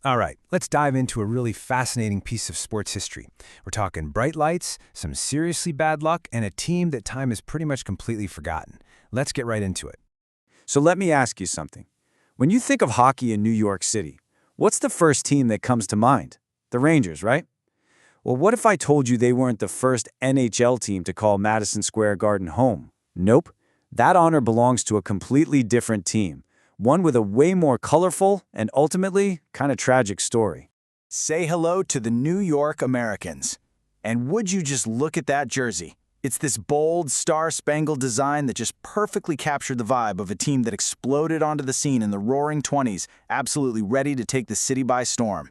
All right, let's dive into a really fascinating piece of sports history. We're talking bright lights, some seriously bad luck, and a team that time has pretty much completely forgotten. Let's get right into it. So let me ask you something. When you think of hockey in New York City, what's the first team that comes to mind? The Rangers, right? Well, what if I told you they weren't the first NHL team to call Madison Square Garden home? Nope. That honor belongs to a completely different team, one with a way more colorful and ultimately kind of tragic story. Say hello to the New York Americans. And would you just look at that jersey? It's this bold, star-spangled design that just perfectly captured the vibe of a team that exploded onto the scene in the roaring 20s, absolutely ready to take the city by storm.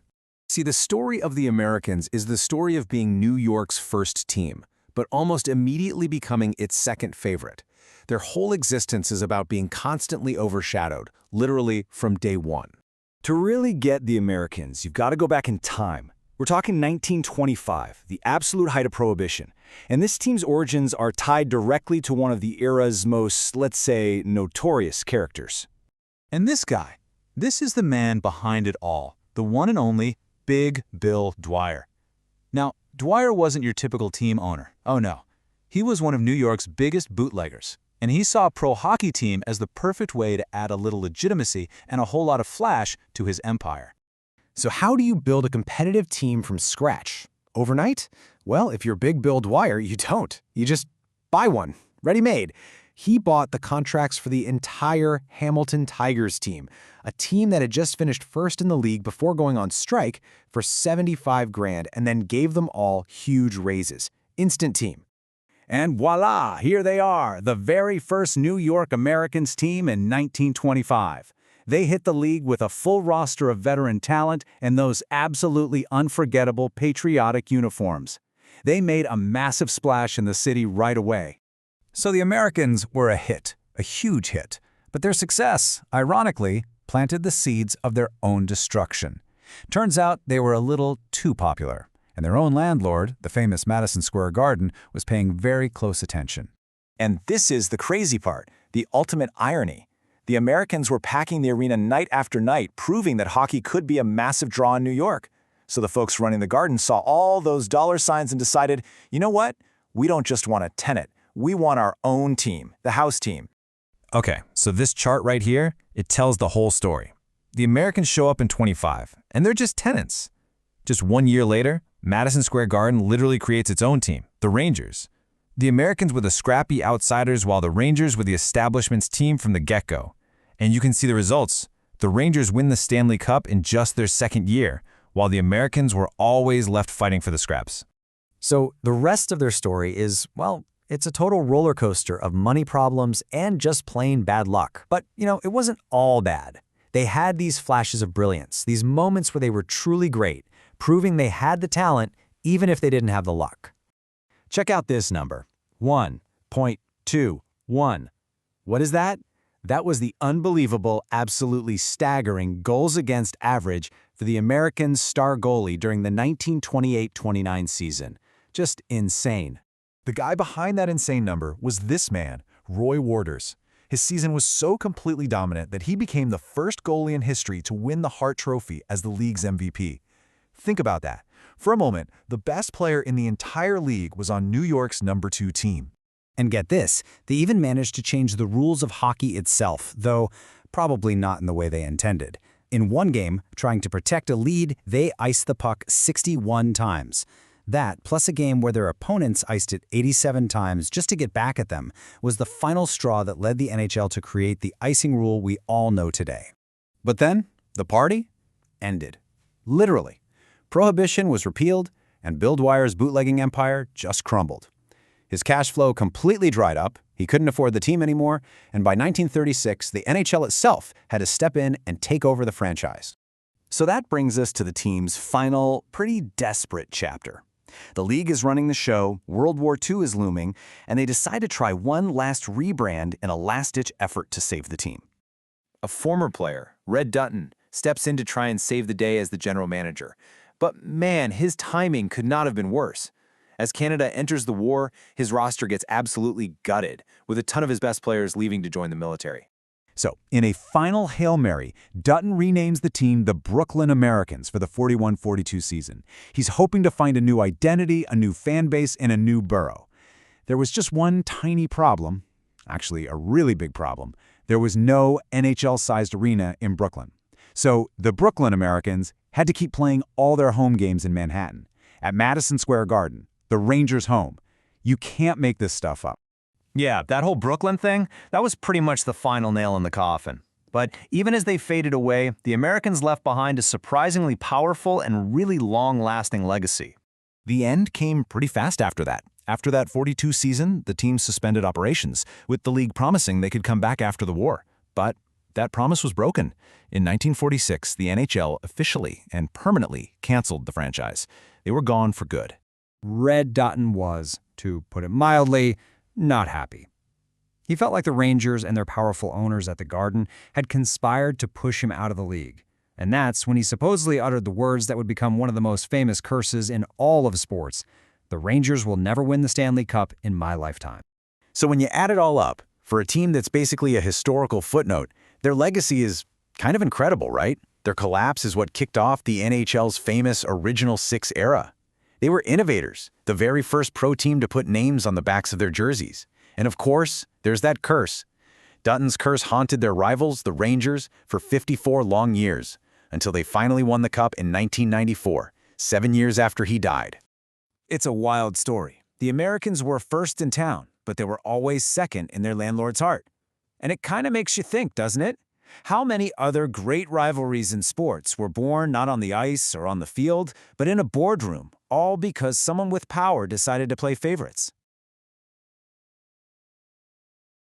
See, the story of the Americans is the story of being New York's first team, but almost immediately becoming its second favorite. Their whole existence is about being constantly overshadowed, literally from day one. To really get the Americans, you've got to go back in time. We're talking 1925, the absolute height of Prohibition. And this team's origins are tied directly to one of the era's most, let's say, notorious characters. And this is the man behind it all, the one and only Big Bill Dwyer. Now, Dwyer wasn't your typical team owner. Oh no. He was one of New York's biggest bootleggers. And he saw a pro hockey team as the perfect way to add a little legitimacy and a whole lot of flash to his empire. So how do you build a competitive team from scratch? Overnight? Well, if you're Big Bill Dwyer, you don't. You just buy one, ready-made. He bought the contracts for the entire Hamilton Tigers team, a team that had just finished first in the league before going on strike for $75 grand and then gave them all huge raises. Instant team. And voila, here they are, the very first New York Americans team in 1925. They hit the league with a full roster of veteran talent and those absolutely unforgettable patriotic uniforms. They made a massive splash in the city right away. So the Americans were a hit, a huge hit. But their success, ironically, planted the seeds of their own destruction. Turns out they were a little too popular. And their own landlord, the famous Madison Square Garden, was paying very close attention. And this is the crazy part, the ultimate irony. The Americans were packing the arena night after night, proving that hockey could be a massive draw in New York. So the folks running the Garden saw all those dollar signs and decided, you know what? We don't just want a tenant. We want our own team, the house team. Okay, so this chart right here, it tells the whole story. The Americans show up in 25, and they're just tenants. Just 1 year later, Madison Square Garden literally creates its own team, the Rangers. The Americans were the scrappy outsiders while the Rangers were the establishment's team from the get-go. And you can see the results. The Rangers win the Stanley Cup in just their second year, while the Americans were always left fighting for the scraps. So the rest of their story is, well, it's a total roller coaster of money problems and just plain bad luck. But, it wasn't all bad. They had these flashes of brilliance, these moments where they were truly great, proving they had the talent even if they didn't have the luck. Check out this number, 1.21. What is that? That was the unbelievable, absolutely staggering goals against average for the Americans' star goalie during the 1928-29 season. Just insane. The guy behind that insane number was this man, Roy Warders. His season was so completely dominant that he became the first goalie in history to win the Hart Trophy as the league's MVP. Think about that. For a moment, the best player in the entire league was on New York's #2 team. And get this, they even managed to change the rules of hockey itself, though probably not in the way they intended. In one game, trying to protect a lead, they iced the puck 61 times. That, plus a game where their opponents iced it 87 times just to get back at them, was the final straw that led the NHL to create the icing rule we all know today. But then, the party ended. Literally. Prohibition was repealed, and Bill Dwyer's bootlegging empire just crumbled. His cash flow completely dried up, he couldn't afford the team anymore, and by 1936, the NHL itself had to step in and take over the franchise. So that brings us to the team's final, pretty desperate chapter. The league is running the show, World War II is looming, and they decide to try one last rebrand in a last-ditch effort to save the team. A former player, Red Dutton, steps in to try and save the day as the general manager. But man, his timing could not have been worse. As Canada enters the war, his roster gets absolutely gutted, with a ton of his best players leaving to join the military. So, in a final Hail Mary, Dutton renames the team the Brooklyn Americans for the 41-42 season. He's hoping to find a new identity, a new fan base, and a new borough. There was just one tiny problem, actually a really big problem. There was no NHL-sized arena in Brooklyn. So, the Brooklyn Americans had to keep playing all their home games in Manhattan, at Madison Square Garden, the Rangers' home. You can't make this stuff up. Yeah, that whole Brooklyn thing, that was pretty much the final nail in the coffin. But even as they faded away, the Americans left behind a surprisingly powerful and really long-lasting legacy. The end came pretty fast after that. After that 42 season, the team suspended operations, with the league promising they could come back after the war. But that promise was broken. In 1946, the NHL officially and permanently canceled the franchise. They were gone for good. Red Dutton was, to put it mildly, not happy. He felt like the Rangers and their powerful owners at the Garden had conspired to push him out of the league. And that's when he supposedly uttered the words that would become one of the most famous curses in all of sports: "The Rangers will never win the Stanley Cup in my lifetime." So when you add it all up, for a team that's basically a historical footnote, their legacy is kind of incredible, right? Their collapse is what kicked off the NHL's famous Original Six era. They were innovators, the very first pro team to put names on the backs of their jerseys. And of course, there's that curse. Dutton's curse haunted their rivals, the Rangers, for 54 long years, until they finally won the cup in 1994, 7 years after he died. It's a wild story. The Americans were first in town, but they were always second in their landlord's heart. And it kind of makes you think, doesn't it? How many other great rivalries in sports were born not on the ice or on the field, but in a boardroom, all because someone with power decided to play favorites?